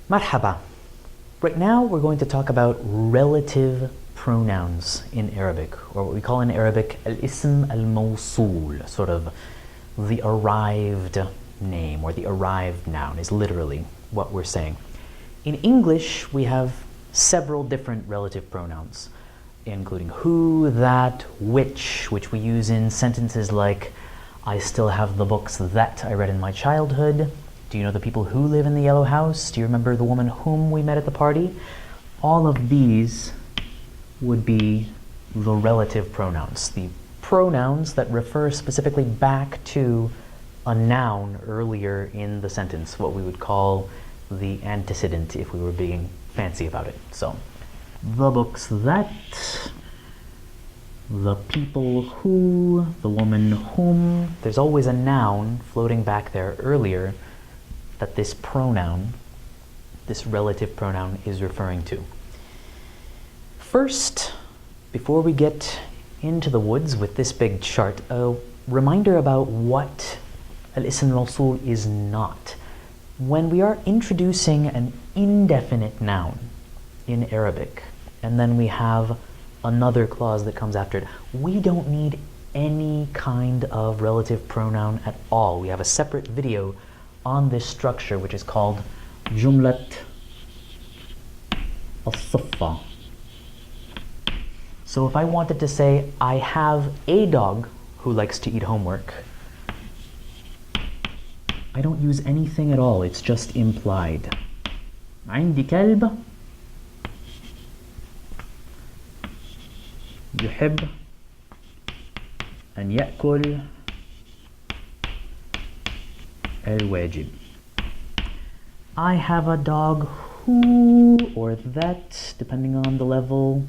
Marhaba. Right now we're going to talk about relative pronouns in Arabic, or what we call in Arabic الاسم الموصول, sort of the arrived name or the arrived noun is literally what we're saying. In English we have several different relative pronouns, including who, that, which we use in sentences like I still have the books that I read in my childhood. Do you know the people who live in the yellow house? Do you remember the woman whom we met at the party? All of these would be the relative pronouns, the pronouns that refer specifically back to a noun earlier in the sentence, what we would call the antecedent if we were being fancy about it. So, the books that, the people who, the woman whom. There's always a noun floating back there earlier that this pronoun, this relative pronoun, is referring to. First, before we get into the woods with this big chart, a reminder about what al-ism al-mawsul is not. When we are introducing an indefinite noun in Arabic, and then we have another clause that comes after it, we don't need any kind of relative pronoun at all. We have a separate video on this structure, which is called Jumlat al-Siffa. So if I wanted to say, I have a dog who likes to eat homework, I don't use anything at all, it's just implied. عندي كلب يحب أن يأكل الواجب. I have a dog who, or that, depending on the level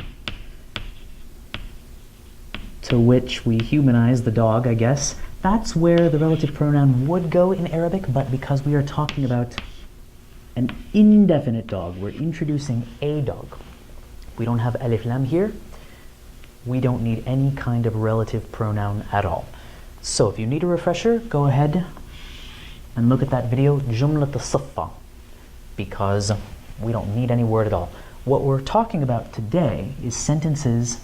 to which we humanize the dog, I guess. That's where the relative pronoun would go in Arabic, but because we are talking about an indefinite dog, we're introducing a dog. We don't have alif lam here. We don't need any kind of relative pronoun at all. So if you need a refresher, go ahead and look at that video, Jumlat al-Siffa, because we don't need any word at all. What we're talking about today is sentences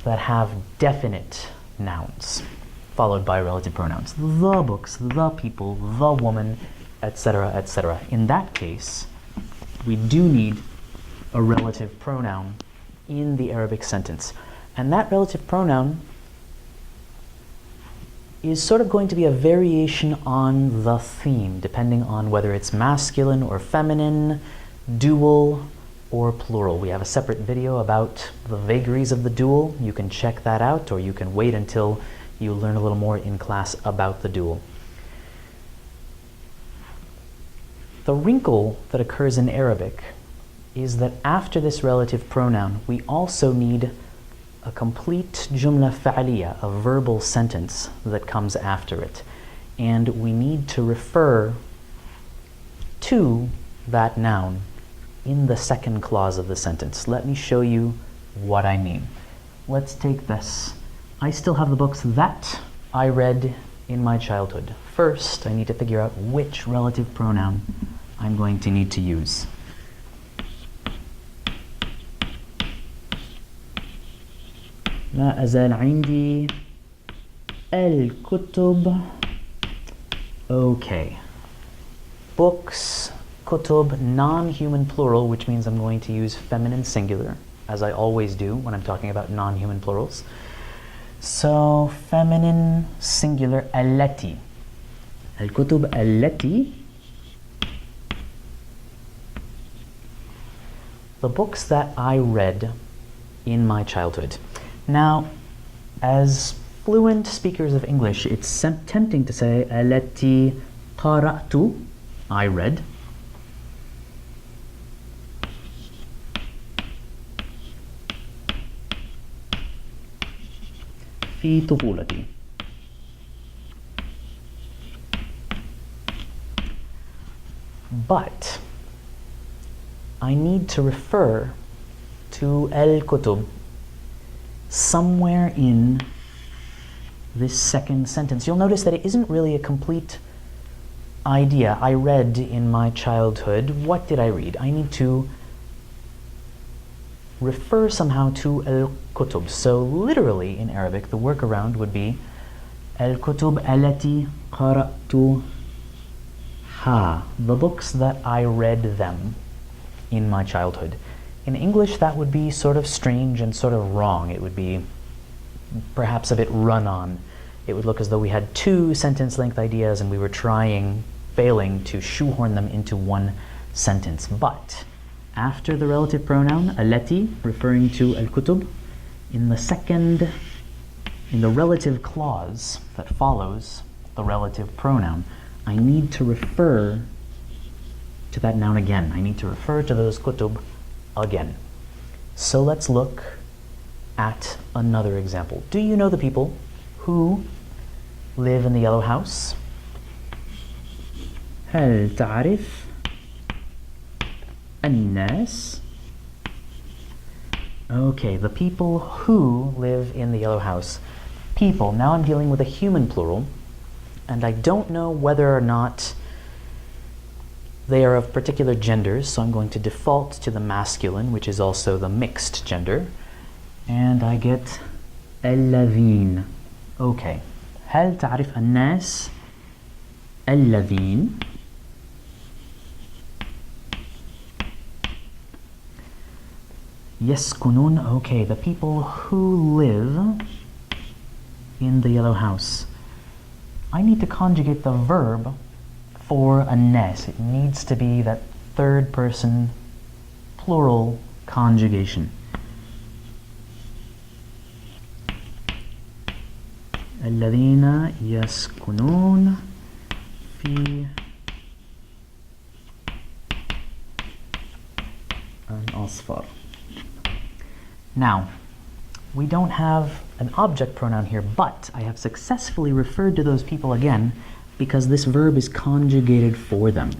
that have definite nouns, followed by relative pronouns. The books, the people, the woman, etc., etc. In that case, we do need a relative pronoun in the Arabic sentence. And that relative pronoun is sort of going to be a variation on the theme, depending on whether it's masculine or feminine, dual or plural. We have a separate video about the vagaries of the dual. You can check that out, or you can wait until you learn a little more in class about the dual. The wrinkle that occurs in Arabic is that after this relative pronoun, we also need a complete jumla fa'aliyya, a verbal sentence that comes after it. And we need to refer to that noun in the second clause of the sentence. Let me show you what I mean. Let's take this. I still have the books that I read in my childhood. First, I need to figure out which relative pronoun I'm going to need to use. لا أزال عندي الكتب. Okay. Books, kutub, non-human plural, which means I'm going to use feminine singular, as I always do when I'm talking about non-human plurals. So, feminine singular, التي. الكتب التي. The books that I read in my childhood. Now, as fluent speakers of English, it's tempting to say التي قرأت, I read. في طفولتي. But I need to refer to al-kutub somewhere in this second sentence. You'll notice that it isn't really a complete idea. I read in my childhood. What did I read? I need to refer somehow to al-kutub. So literally in Arabic, the workaround would be al-kutub التي قرأتها. The books that I read them in my childhood. In English, that would be sort of strange and sort of wrong. It would be perhaps a bit run-on. It would look as though we had two sentence-length ideas and we were failing to shoehorn them into one sentence. But after the relative pronoun, التي, referring to al-kutub, in the relative clause that follows the relative pronoun, I need to refer to that noun again. I need to refer to those kutub again. So let's look at another example. Do you know the people who live in the yellow house? هل تعرف الناس? Okay, the people who live in the yellow house. People. Now I'm dealing with a human plural, and I don't know whether or not they are of particular genders, so I'm going to default to the masculine, which is also the mixed gender, and I get الذين. Okay. هل تعرف الناس الذين يسكنون? Okay, the people who live in the yellow house. I need to conjugate the verb for الناس. It needs to be that third person plural conjugation. الذين يسكنون في الأصفر. Now, we don't have an object pronoun here, but I have successfully referred to those people again because this verb is conjugated for them.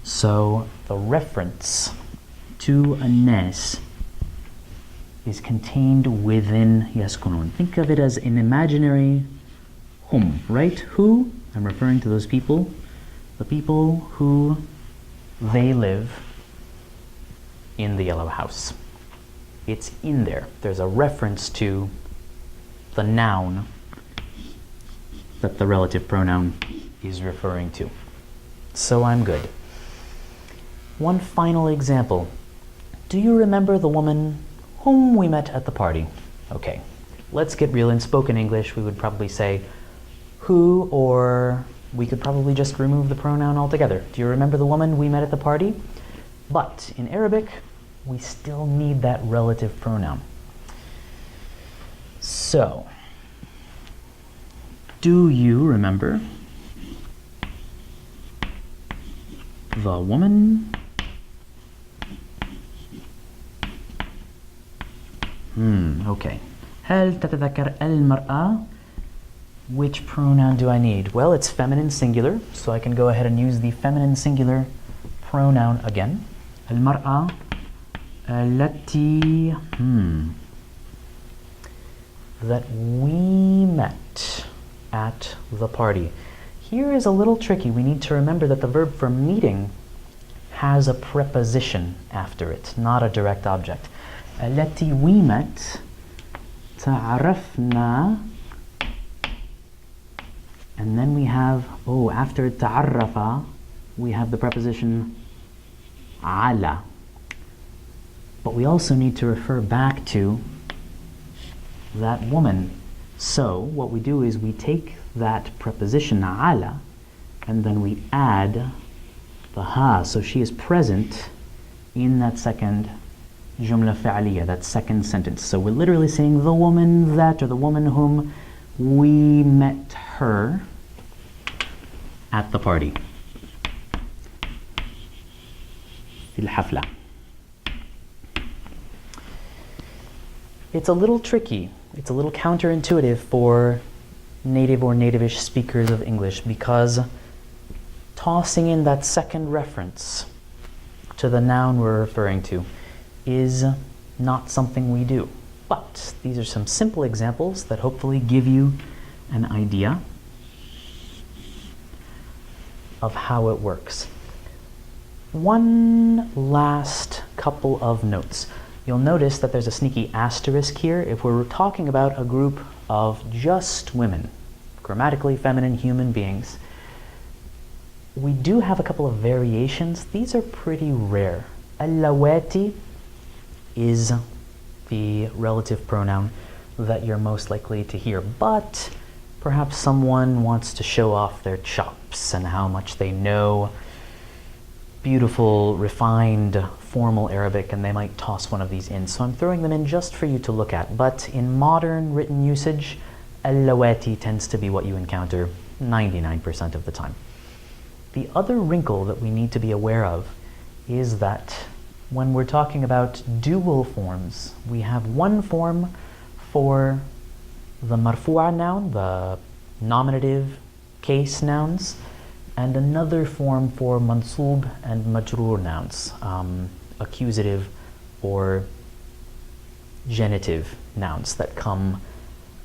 So the reference to الناس is contained within يسكنون. Think of it as an imaginary hum, right? Who? I'm referring to those people. The people who they live in the yellow house. It's in there. There's a reference to the noun that the relative pronoun is referring to. So I'm good. One final example. Do you remember the woman whom we met at the party? Okay, let's get real. In spoken English, we would probably say who, or we could probably just remove the pronoun altogether. Do you remember the woman we met at the party? But in Arabic, we still need that relative pronoun. So, do you remember the woman? Okay. هل تتذكر المرأة? Which pronoun do I need? Well, it's feminine singular, so I can go ahead and use the feminine singular pronoun again. المرأة التي that we met at the party. Here is a little tricky. We need to remember that the verb for meeting has a preposition after it, not a direct object. التي we met تعرفنا, and then we have, after تعرف we have the preposition على. But we also need to refer back to that woman. So what we do is we take that preposition على and then we add the ha, so she is present in that second jumla فعلية, that second sentence. So we're literally saying the woman that, or the woman whom we met her at the party. في الحفلة. It's a little tricky. It's a little counterintuitive for native or native-ish speakers of English, because tossing in that second reference to the noun we're referring to is not something we do. But these are some simple examples that hopefully give you an idea. of how it works. One last couple of notes. You'll notice that there's a sneaky asterisk here if we're talking about a group of just women, grammatically feminine human beings. We do have a couple of variations. These are pretty rare. Allawati is the relative pronoun that you're most likely to hear, but perhaps someone wants to show off their chops and how much they know beautiful, refined, formal Arabic, and they might toss one of these in. So I'm throwing them in just for you to look at. But in modern written usage, allawati tends to be what you encounter 99% of the time. The other wrinkle that we need to be aware of is that when we're talking about dual forms, we have one form for the marfu'a noun, the nominative case nouns, and another form for mansub and majroor nouns, accusative or genitive nouns that come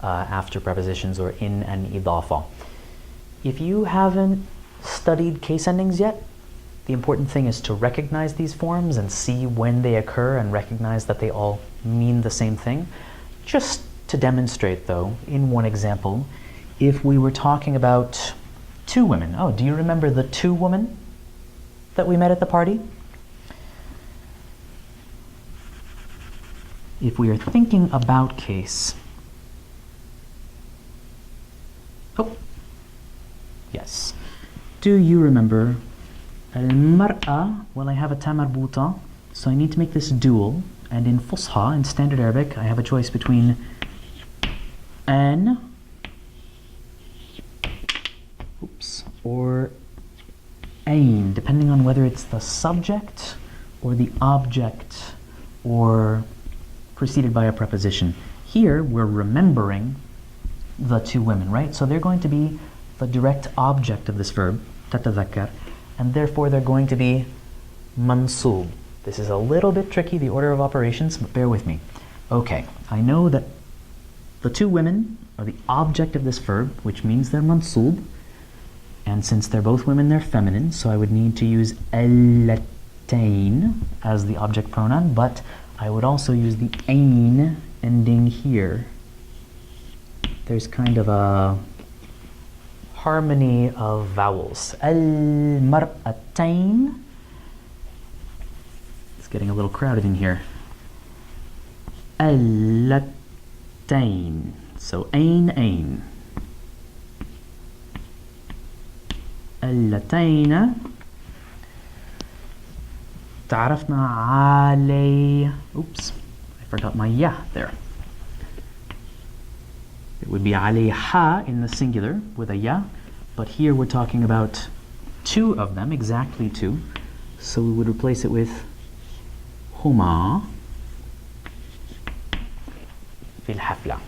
after prepositions or in an idafa. If you haven't studied case endings yet, the important thing is to recognize these forms and see when they occur and recognize that they all mean the same thing. Just to demonstrate though, in one example, if we were talking about two women. Oh, do you remember the two women that we met at the party? If we are thinking about case, oh, yes. Do you remember al-mar'a? Well, I have a ta marbuta, so I need to make this dual. And in Fusha, in Standard Arabic, I have a choice between an, or ain, depending on whether it's the subject or the object or preceded by a preposition. Here, we're remembering the two women, right? So they're going to be the direct object of this verb, tatadhakkar, and therefore they're going to be mansub. This is a little bit tricky, the order of operations, but bear with me. Okay, I know that the two women are the object of this verb, which means they're mansub, and since they're both women, they're feminine, so I would need to use allatain as the object pronoun, but I would also use the ain ending here. There's kind of a harmony of vowels. Al-mar'atain. It's getting a little crowded in here. Allatain. So ain. اللتين تعرفنا علي. Oops, I forgot my ya there. It would be عليها in the singular with a ya, but here we're talking about two of them, exactly two. So we would replace it with هما في الحفلة.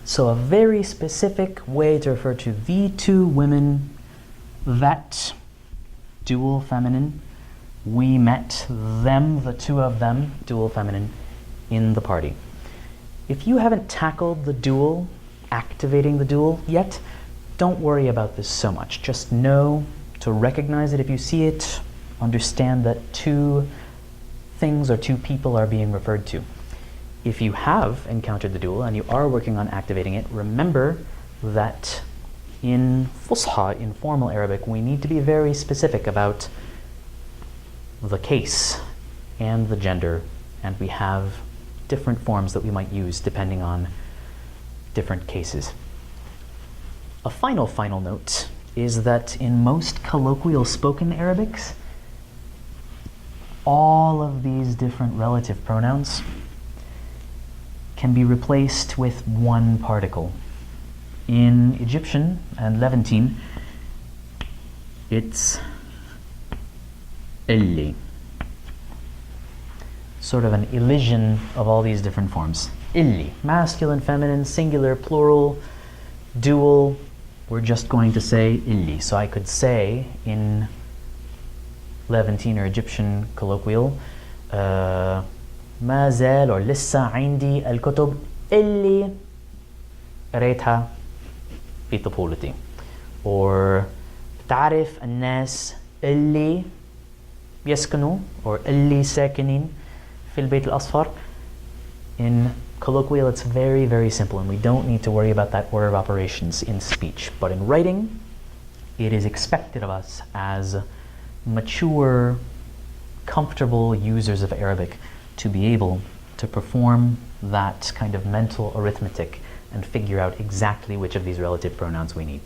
So a very specific way to refer to the two women that dual feminine, we met them, the two of them, dual feminine, in the party. If you haven't tackled the dual, activating the dual yet, don't worry about this so much. Just know to recognize it if you see it, understand that two things or two people are being referred to. If you have encountered the dual and you are working on activating it, remember that in Fusha, in formal Arabic, we need to be very specific about the case and the gender, and we have different forms that we might use depending on different cases. A final note is that in most colloquial spoken Arabics, all of these different relative pronouns can be replaced with one particle. In Egyptian and Levantine, it's illi. Sort of an elision of all these different forms. Illi, masculine, feminine, singular, plural, dual. We're just going to say illi. So I could say in Levantine or Egyptian colloquial, ما زال or لسه عندي الكتب اللي قريتها في طفولتي, or تعرف الناس اللي يسكنوا or اللي ساكنين في البيت الأصفر. In colloquial, it's very, very simple, and we don't need to worry about that order of operations in speech. But in writing, it is expected of us as mature, comfortable users of Arabic to be able to perform that kind of mental arithmetic and figure out exactly which of these relative pronouns we need.